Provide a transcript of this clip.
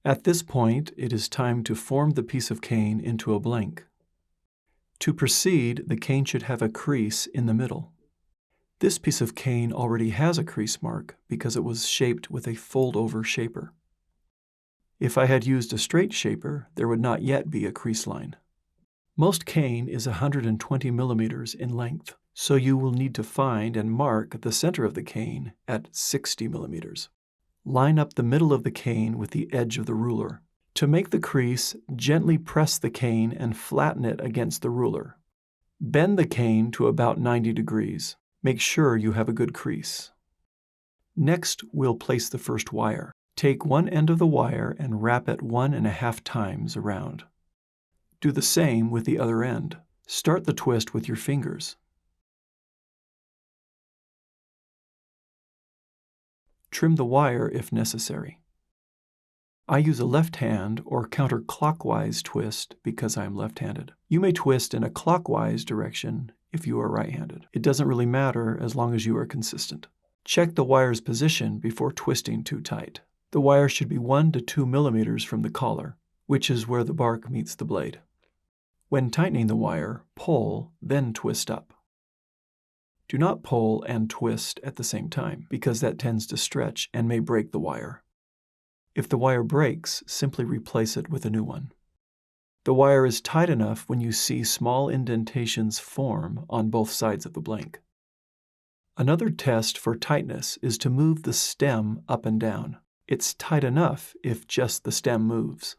At this point, it is time to form the piece of cane into a blank. To proceed, the cane should have a crease in the middle. This piece of cane already has a crease mark because it was shaped with a fold-over shaper. If I had used a straight shaper, there would not yet be a crease line. Most cane is 120 millimeters in length, so you will need to find and mark the center of the cane at 60 millimeters. Line up the middle of the cane with the edge of the ruler. To make the crease, gently press the cane and flatten it against the ruler. Bend the cane to about 90 degrees. Make sure you have a good crease. Next, we'll place the first wire. Take one end of the wire and wrap it 1.5 times around. Do the same with the other end. Start the twist with your fingers. Trim the wire if necessary. I use a left hand or counterclockwise twist because I am left-handed. You may twist in a clockwise direction if you are right-handed. It doesn't really matter as long as you are consistent. Check the wire's position before twisting too tight. The wire should be 1 to 2 millimeters from the collar, which is where the bark meets the blade. When tightening the wire, pull, then twist up. Do not pull and twist at the same time, because that tends to stretch and may break the wire. If the wire breaks, simply replace it with a new one. The wire is tight enough when you see small indentations form on both sides of the blank. Another test for tightness is to move the stem up and down. It's tight enough if just the stem moves.